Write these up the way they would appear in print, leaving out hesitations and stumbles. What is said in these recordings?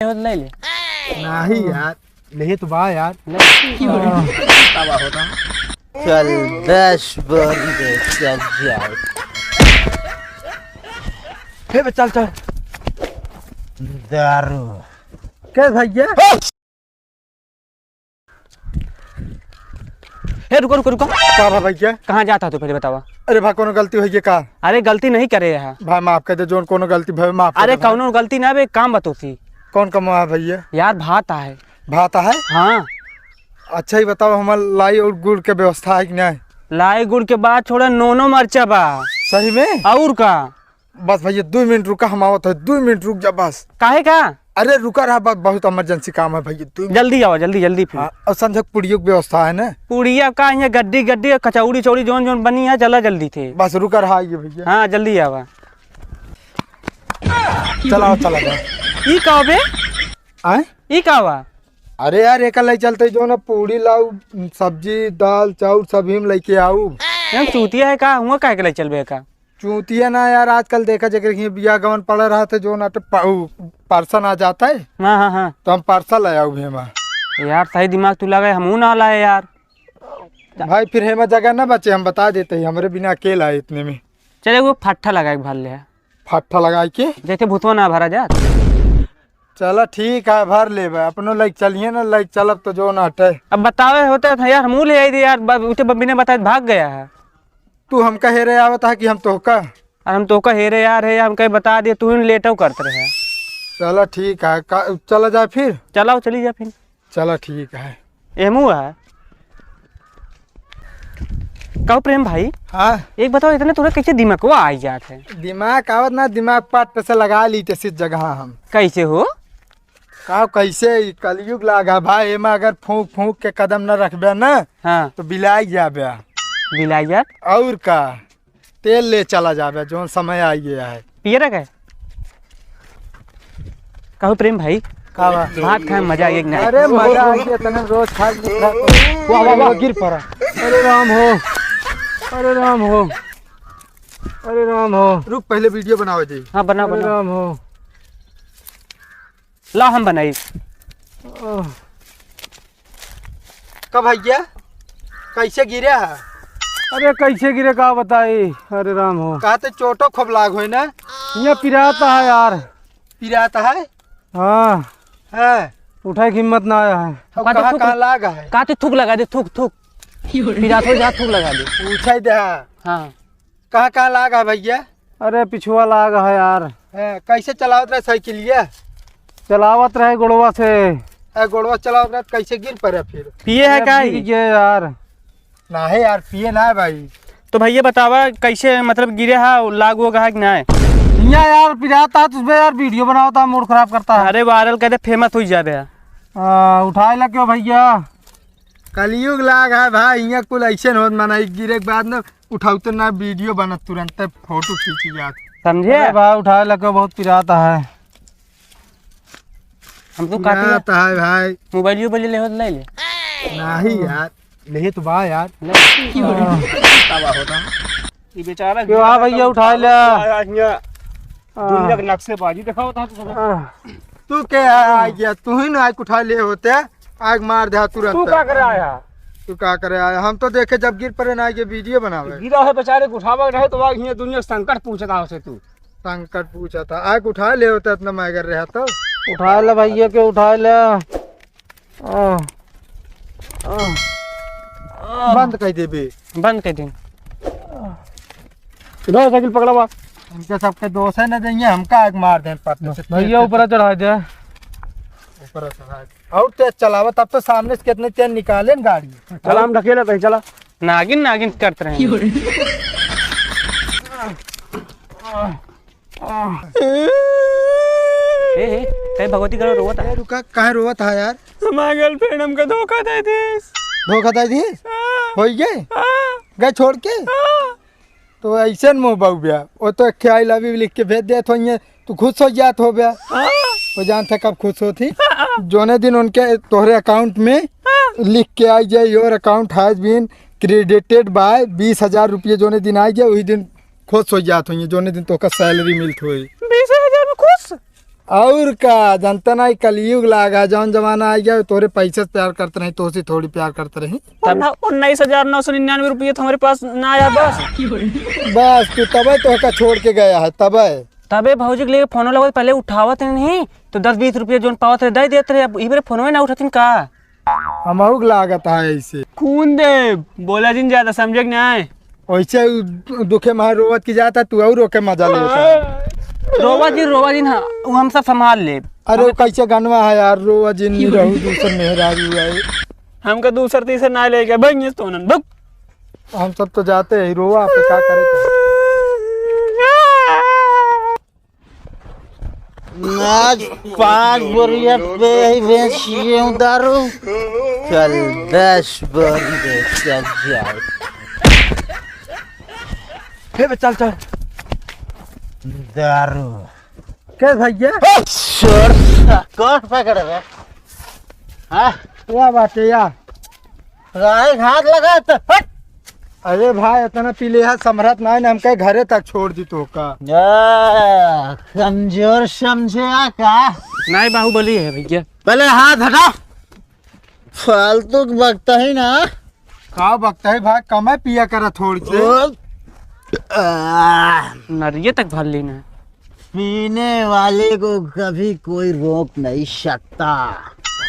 ले ले नहीं यार, नहीं तो बा यार। चल 10 बंदे चल जाए। फिर चल चल। दारू क्या भैया? हे रुको रुको रुको, क्या भा भैया? कहाँ जाता तू पहले बतावा। अरे भाई कोनो गलती हुई है का? अरे गलती नहीं करे है भाई माफ कर दे, जोन कोनो गलती भाई माफ कर अरे दे भाई। कौनो गलती ना बे, काम बतो सी कौन कमा है भैया? यार भात है। भाता है? हाँ अच्छा ही बताओ, हमारे लाई और गुड़ के व्यवस्था है कि नहीं? लाई गुड़ के बाद छोड़ा नोनो मरचा बा। सही में? और का बस भैया 2 मिनट रुका, हम आवत है। 2 मिनट रुक जा बस। काहे का? अरे रुका रहा, बस बहुत इमरजेंसी काम है भैया। 2 मिनट। जल्दी आओ, जल्दी जल्दी फिर। हाँ, और समझो पुड़ियों की व्यवस्था है ना? पुड़िया का यहाँ गड्डी गड्डी कचौड़ी चौड़ी जोन जोन बनी है, चला जल्दी थे। बस रुका रहा ये भैया। हाँ जल्दी आवा। चलाओ चला जाओ। ई का बे? आए? ई का बा? अरे यार एक लाई चलते जो ना, पूड़ी लाऊ, सब्जी दाल चाउर सब ही लेके आऊ। हम चूतिया है का हुआ, काहे के लिए चलबे का? चूतिया ना यार, आजकल देखा जगह बिया गवन पड़ रहा था, जो ना पार्सल आ जाता है हाँ हाँ हाँ तो हम पार्सल आया हेमा। यार सही दिमाग तू लगा, हमू ना लाए यार। भाई फिर हेमा जगह ना बचे, हम बता देते हैं, हमारे बिना अकेला है इतने में। चले वो फट्ठा लगा के भर ले, फट्ठा लगा के जैसे भूतवा ना भरा जा। चलो ठीक है, भर ले अपनो लाइक चलिए ना, लाइक चलब तो जो ना हटे। अब बतावे होता था यार, हमू ले आई थी यार, उसे बिना बताए भाग गया है। तू हम कहे रहे आवत है कि हम तो का? और हम तो का हेरे यार है, हम कहीं बता दिए, तू ही लेटो करते रहे। चलो ठीक है, चला जाए फिर। चलाओ चली जा फिर। चलो ठीक है। एमू है कहो प्रेम भाई। हाँ एक बताओ, इतने तुरा कैसे दिमाग वो आई जात है? दिमाग आवत ना, दिमाग पाट पे से लगा ली इस जगह हम। कैसे हो? का कैसे कलयुग लागा भाई, एमा अगर फूंक फूंक के कदम न रखबे ना हाँ तो बिलाई जाबे। बिलाई यार और का तेल ले चला जाबे, जो समय आ गया है। पिए रखा है। कहो प्रेम भाई, का भात खाए में मजा आ गया। अरे मजा आ गया, तने रोज खा वाह गिर पड़ा। अरे राम हो, अरे राम हो, अरे राम हो। रुक पहले वीडियो बनाओ जी। हाँ बना अरे बना। राम हो। ला हम बनाई। कब भैया कैसे गिरे है? अरे कैसे गिरे का बताई। अरे राम हो, कहते चोटो खूब लाग हो ना? ये पिराता है यार। पिराता है? हाँ है उठाए की हिम्मत ना आया है। अब कहाँ कहाँ लागा है? काते थूक लगा दे, थूक थूक फिर थोड़ी जा थूक लगा दे। पूछा दे। हाँ कहाँ कहाँ लागा है भैया? अरे पिछुआ लाग है यार। है कैसे चलावत रहे साइकिल ये? चलावत रहे गोड़वा से। गोड़वा चलावत रहे कैसे गिर पड़े फिर? पिए है का? ये यार ना है यार, पिए ना है भाई। तो भैया बतावा कैसे मतलब गिरे है, लाग वो है कि ना है? यहाँ यार पिराता है, तुझमें यार वीडियो बनाता है, मूड खराब करता है। अरे वायरल कहते फेमस हो जाते हैं। उठाए ला क्यों भैया? कलयुग लाग है भाई, यहाँ कुल ऐसे हो मना, गिरे के बाद ना उठाऊ तो ना वीडियो बनत, तुरंत फोटो खींची जात। समझे अरे भाई उठाए ला क्यों, बहुत पिराता है। हम तो काटे आता है भाई। मोबाइल ले ले नहीं यार, नहीं तो बा यार। ये बेचारा क्यों आ भैया उठाए ला। दुनिया के नक्शेबाजी दिखाओ था तू क्या आ गया? तू ही ना आग उठा ले होते, आग मार दे तुरंत। तू क्या कर आया? तू क्या करे आया? हम तो देखे जब गिर पड़े ना, ये वीडियो बनावे। गिरा है बेचारे को उठावा रहे तो ये दुनिया संकट पूछता हो से तू। संकट पूछा था, आग उठा ले होते इतना मगर रहा तो। उठाए ला भैया क्यों उठाए ला। बंद कर देबे। बंद कर दे। साइकिल पकड़ा हुआ इनके सबके दोस्त है ना, जाइए हमका आग मार दे पत्थर से। भैया ऊपर चढ़ा दे। ऊपर और तेज चलावा, तब तो सामने से कितने तेज निकाले न गाड़ी। चला हम ढकेले कहीं चला। नागिन नागिन करते रहे। ए भगवती करो रोता है। रुका, कहाँ रोवत है यार? हमारा गर्लफ्रेंड हमको धोखा दे दी। धोखा दे दी? हो गए गए छोड़ के? तो ऐसे न मुँह बहु गया, वो तो आई लव यू लिख के भेज दिया तो ये तू खुश हो जात हो गया। वो जानता कब खुश होती? जोने दिन उनके तोहरे अकाउंट में लिख के आई जाए, your account has been credited by 20,000 रुपये जोने दिन आई जाए, वही दिन खुश हो जात हो। जोने दिन तो का सैलरी मिलत हो। 20,000 में खुश? और का जनता ना कलयुग लागा जौन जमाना आ गया तोरे पैसे से प्यार करते नहीं तो थोड़ी प्यार करते रही। तब 19,999 रुपये तुम्हारे पास ना आया बस। बस तू तबे तो का छोड़ के गया है तबे। तबे भौजी के लिए फोन लगा पहले उठावत नहीं तो 10-20 रुपये जो पावत रहे दे देते रहे। अब इबरे फोन ना उठातीन का हमहू लागत है ऐसे खून दे बोला जिन ज्यादा समझे कि नहीं। वैसे दुखे महा रोवत की जाता तू और रोके मजा लेता। रोवा जिन हाँ वो हम सब संभाल ले। अरे वो कैसे गनवा है यार रोवा जिन नहीं रहू दूसर मेहरारू है। हमका दूसर तीसर ना ले गया भाई तो न बुक। हम सब तो जाते हैं रोवा पे क्या करे। आज 5 बोरिया पे ही बेचिए हूँ दारू, कल 10 बोरी बेचा जाए। चल चल दारू क्या भैया कौन पकड़ रहे? हाँ क्या बात है यार हाथ लगा तो हट। अरे भाई इतना पीले है समरत ना हम कहे घरे तक छोड़ दी तो का। कमजोर समझे का? नहीं बाहुबली है भैया। पहले हाथ हटा, फालतू बकता ही ना। का बकता है भाई कम पिया करा थोड़ी से। नरिये तक भर लेना। पीने वाले को कभी कोई रोक नहीं सकता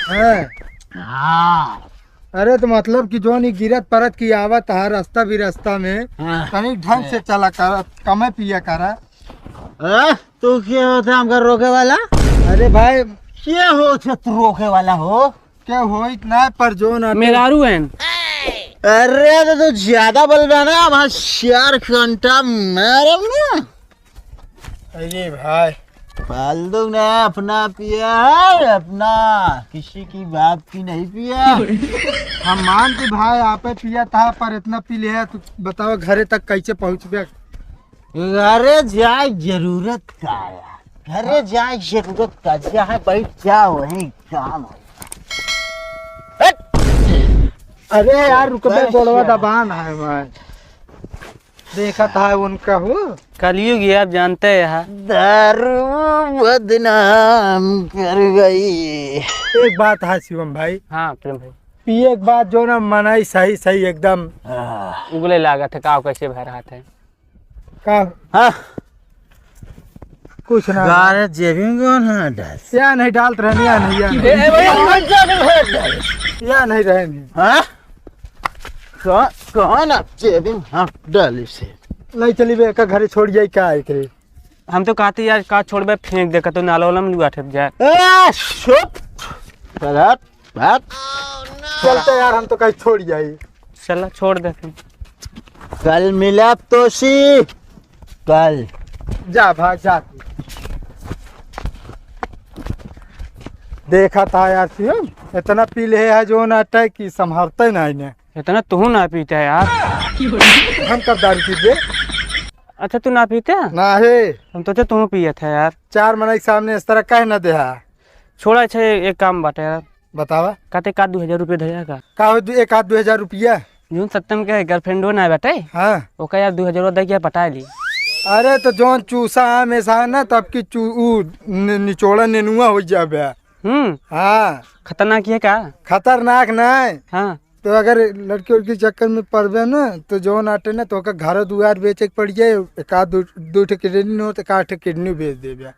है। हाँ अरे तो मतलब कि जो नहीं गिरत परत की आवत है रास्ता भी रास्ता में कहीं ढंग से चला कर कम पिया करा। तू क्या होता है हमका रोके वाला? अरे भाई क्या होता तू रोके वाला हो? क्या हो इतना पर जो ना मेरारू है। अरे तो तू ज्यादा बोल रहा ना, वहाँ 4 घंटा मैडम ना। अरे भाई फालतू ना अपना पिया है अपना, किसी की बात की नहीं पिया। हम मानते भाई आपे पिया था पर इतना पी लिया तो बताओ घरे तक कैसे पहुँचबे। घरे जाए जरूरत का यार, घरे जाए जरूरत का, जहाँ बैठ जाओ वहीं काम है। अरे यार रुकबे बोलवा दबान है भाई देखा था उनका हो कलयुग ये आप जानते हैं यहाँ। दारू बदनाम कर गई। एक बात है शिवम भाई। हाँ प्रेम भाई पिए एक बात जो ना मनाई सही सही एकदम उगले लागत है काव कैसे भर रहा था का। हाँ कुछ ना गारे जेबिंग कौन है डाल? या नहीं डालते रहने या नहीं या नहीं रहने। हाँ कौन आप जेबिंग हाँ डाल से नहीं चली बे का घरे छोड़ जाए क्या है करे। हम तो कहते यार का छोड़बे फेंक दे तो नाला वाला में लुआ ठप जाए। बात चलते यार हम तो कहीं छोड़ जाए। चला छोड़ दे फिर। कल मिला तो सी कल जा भाग जा देखा था यार शिवम इतना पी ले है जो ना अटैक की संभालते नहीं ने। इतना तू ना पीता है यार। हम कब दारू पीते? अच्छा तू ना पीते ना है हम तो तू पिया था यार। 4 महीने के सामने इस तरह कह ना दे। छोड़ा अच्छा एक काम बाटे यार बतावा कहते का 2,000 रुपये धरेगा का हो 1-2 हज़ार रुपया। जून सत्यम के गर्लफ्रेंडो ना बेटे हाँ ओका यार 2,000 दे के पटा ली। अरे तो जौन चूसा हमेशा ना तब की निचोड़ा नेनुआ हो जाबे। हाँ खतरनाक है का? खतरनाक नहीं। हाँ तो अगर लड़की उड़की चक्कर में पड़बे ना तो जो नाटे ना तो घर दुआर बेचे के पड़ जाए। एक आध 2 किडनी हो तो 1 किडनी बेच देबे।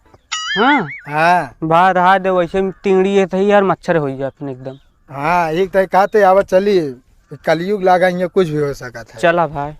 हाँ हाँ बाहर रहा दे वैसे में टिंगड़ी है सही यार मच्छर हो जाए अपने एकदम। हाँ एक तय कहते आवत चलिए कलयुग लागा कुछ भी हो सका था। चला भाई।